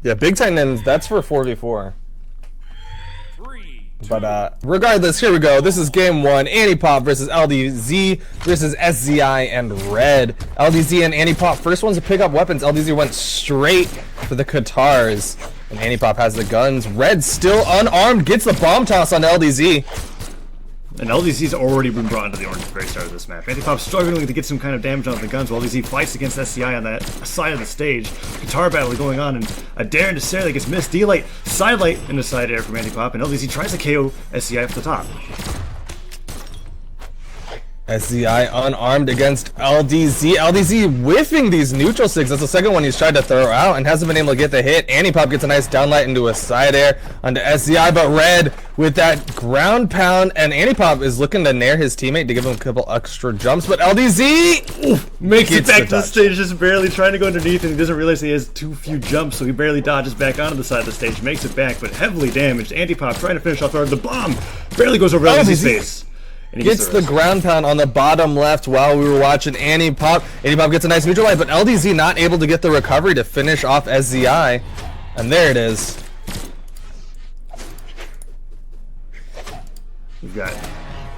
Yeah, Big Titan ends, that's for 4v4. But regardless, here we go. This is game one. Antipop versus LDZ versus SZI and Red. LDZ and Antipop, first ones to pick up weapons. LDZ went straight for the Katars. And Antipop has the guns. Red still unarmed, gets the bomb toss on LDZ. And LDZ's already been brought into the orange at the very start of this match. Antipop struggling to get some kind of damage on the guns while LDZ fights against SCI on that side of the stage. Guitar battle going on, and a dare into Sarah that gets missed. D-Light, side light into side air from Antipop, and LDZ tries to KO SCI up the top. SZI unarmed against LDZ. LDZ whiffing these neutral sigs. That's the second one he's tried to throw out and hasn't been able to get the hit. Antipop gets a nice downlight into a side air onto SZI, but Red with that ground pound, and Antipop is looking to nair his teammate to give him a couple extra jumps, but LDZ makes it back to the stage, just barely trying to go underneath, and he doesn't realize he has too few jumps, so he barely dodges back onto the side of the stage, makes it back, but heavily damaged. Antipop trying to finish off the bomb, barely goes over LDZ's face. And he gets the ground pound on the bottom left while we were watching Antipop. Antipop gets a nice neutral light, but LDZ not able to get the recovery to finish off SZI. And there it is. We've got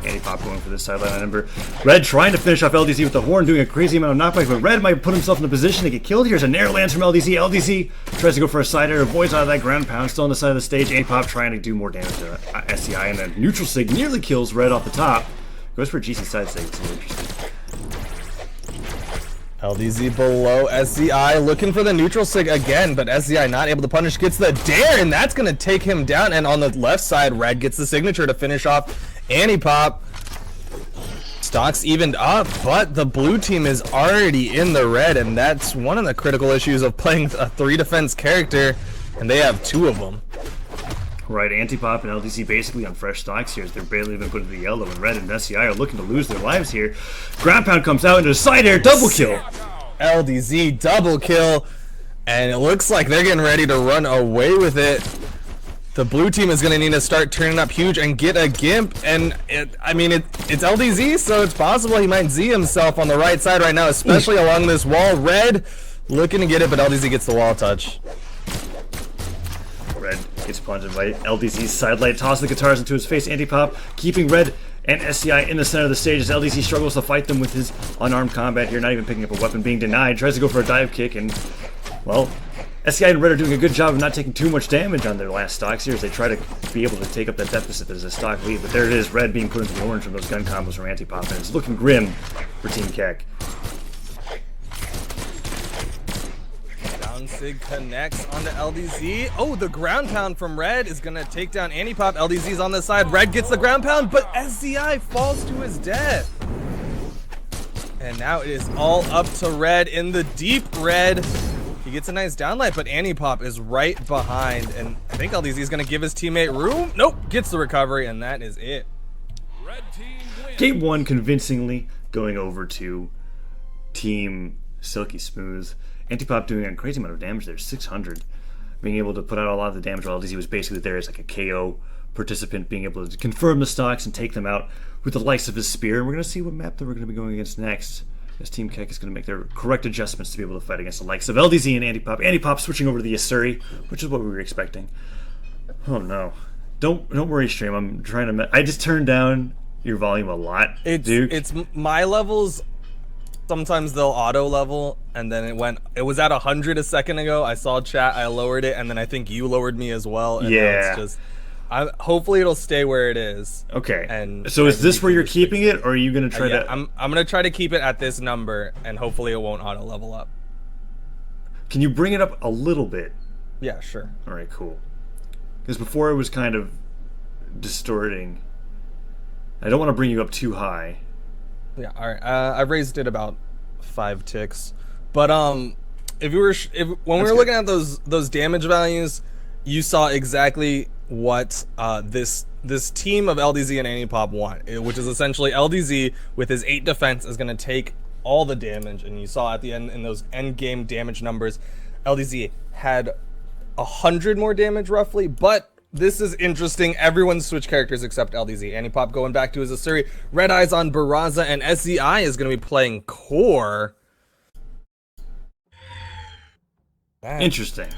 Antipop going for this sideline number. Red trying to finish off LDZ with the horn, doing a crazy amount of knockbacks, but Red might put himself in a position to get killed. Here's a nair lands from LDZ. LDZ tries to go for a side air, avoids out of that ground pound, still on the side of the stage. Antipop trying to do more damage to SCI, and then neutral sig nearly kills Red off the top. Goes for a GC side sig. It's interesting. LDZ below SCI, looking for the neutral sig again, but SCI not able to punish, gets the dare, and that's going to take him down. And on the left side, Red gets the signature to finish off Antipop. Stocks evened up, but the blue team is already in the red, and that's one of the critical issues of playing a 3 defense character, and they have 2 of them. Right, Antipop and LDZ basically on fresh stocks here as they're barely even put to the yellow, and Red and SCI are looking to lose their lives here. Ground pound comes out into a side air, double kill. LDZ double kill, and it looks like they're getting ready to run away with it. The blue team is going to need to start turning up huge and get a gimp, and it's LDZ, so it's possible he might Z himself on the right side right now, especially along this wall. Red looking to get it, but LDZ gets the wall touch. Red gets plunged by LDZ's side light, tosses the guitars into his face. Antipop keeping Red and SCI in the center of the stage as LDZ struggles to fight them with his unarmed combat here, not even picking up a weapon, being denied. Tries to go for a dive kick, and, well, SCI and Red are doing a good job of not taking too much damage on their last stocks here as they try to be able to take up that deficit as a stock lead. But there it is, Red being put into the orange from those gun combos from Antipop, and it's looking grim for Team KEK. Sig connects onto LDZ. Oh, the ground pound from Red is gonna take down Antipop. LDZ's on the side. Red gets the ground pound, but SCI falls to his death. And now it is all up to Red in the deep red. He gets a nice downlight, but Antipop is right behind, and I think LDZ is gonna give his teammate room. Nope, gets the recovery, and that is it. Red team wins. Game 1 convincingly going over to Team Silky Smooth. Antipop doing a crazy amount of damage there, 600. Being able to put out a lot of the damage while LDZ was basically there as like a KO participant, being able to confirm the stocks and take them out with the likes of his spear. And we're going to see what map that we're going to be going against next, as Team KEK is going to make their correct adjustments to be able to fight against the likes of LDZ and Antipop. Antipop switching over to the Asuri, which is what we were expecting. Oh no. Don't worry, stream. I'm trying to... I just turned down your volume a lot, Duke. It's my levels... Sometimes they'll auto level, and then it was at 100 a second ago. I saw chat, I lowered it, and then I think you lowered me as well. And yeah. Now it's just, hopefully it'll stay where it is. Okay. And so is this where you're keeping it, or are you gonna try to? I'm gonna try to keep it at this number, and hopefully it won't auto level up. Can you bring it up a little bit? Yeah, sure. All right, cool. Because before it was kind of distorting. I don't want to bring you up too high. Yeah, all right. I raised it about 5 ticks, but when we were looking at those damage values, you saw exactly what this team of LDZ and Antipop want, which is essentially LDZ with his 8 defense is going to take all the damage, and you saw at the end in those end game damage numbers, LDZ had 100 more damage roughly, but this is interesting. Everyone switched characters except LDZ. Antipop going back to his Asuri. Red Eyes on Barraza, and SCI is going to be playing Core. Interesting.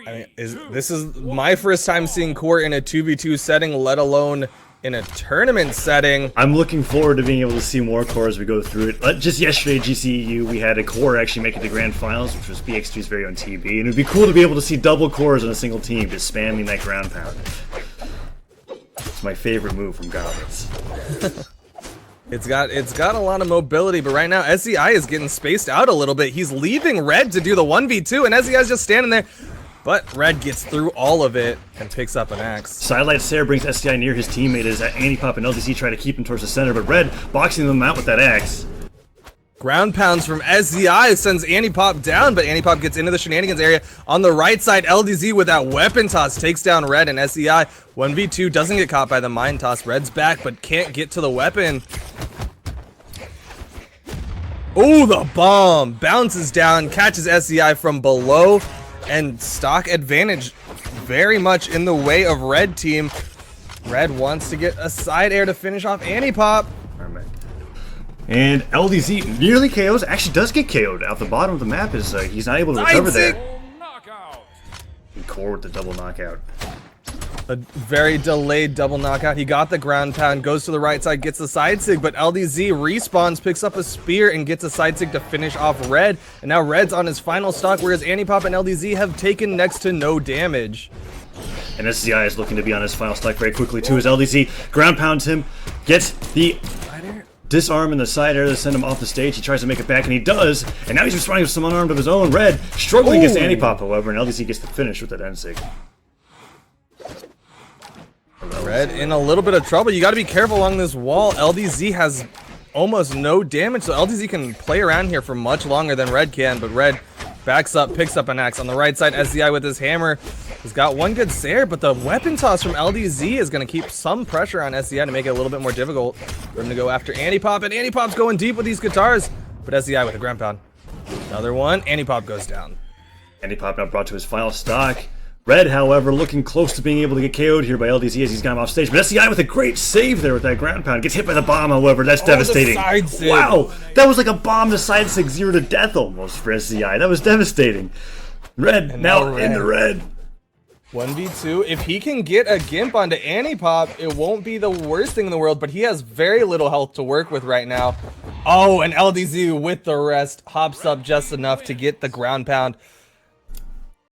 I mean, this is my first time seeing Core in a 2v2 setting, let alone in a tournament setting. I'm looking forward to being able to see more Core as we go through it. Just yesterday at GCEU, we had a Core actually make it to Grand Finals, which was BX2's very own TB, and it would be cool to be able to see double Cores on a single team, just spamming that ground pound. It's my favorite move from Goblins. It's got a lot of mobility, but right now SEI is getting spaced out a little bit. He's leaving Red to do the 1v2, and SEI's just standing there. But Red gets through all of it and picks up an axe. Sidelight Sarah brings SCI near his teammate as Antipop and LDC try to keep him towards the center, but Red boxing them out with that axe. Ground pounds from SCI sends Antipop down, but Antipop gets into the shenanigans area. On the right side, LDZ with that weapon toss takes down Red, and SCI 1v2 doesn't get caught by the mine toss. Red's back, but can't get to the weapon. Oh, the bomb bounces down, catches SCI from below. And stock advantage very much in the way of Red team. Red wants to get a side air to finish off Antipop. And LDZ nearly KOs, actually does get KO'd. Out the bottom of the map is he's not able to recover there. And Core with the double knockout. A very delayed double knockout. He got the ground pound, goes to the right side, gets the side sig, but LDZ respawns, picks up a spear, and gets a side sig to finish off Red. And now Red's on his final stock, whereas Antipop and LDZ have taken next to no damage. And SCI is looking to be on his final stock very quickly too, as LDZ ground pounds him, gets the disarm in the side air to send him off the stage. He tries to make it back, and he does. And now he's responding with some unarmed of his own. Red struggling against Antipop, however, and LDZ gets the finish with that end sig. Red in a little bit of trouble. You got to be careful along this wall. LDZ has almost no damage, so LDZ can play around here for much longer than Red can, but Red backs up, picks up an axe. On the right side, SCI with his hammer has got one good Sair, but the weapon toss from LDZ is going to keep some pressure on SCI to make it a little bit more difficult for him to go after Antipop, and Antipop's going deep with these guitars, but SCI with a ground pound. Another one, Antipop goes down. Antipop now brought to his final stock. Red, however, looking close to being able to get KO'd here by LDZ as he's got him off stage. But SCI with a great save there with that ground pound. Gets hit by the bomb, however. That's devastating. Wow, that was like a bomb to side sig 0 to death almost for SCI. That was devastating. Red, and now in the red. 1v2. If he can get a Gimp onto Antipop, it won't be the worst thing in the world, but he has very little health to work with right now. Oh, and LDZ with the rest hops up just enough to get the ground pound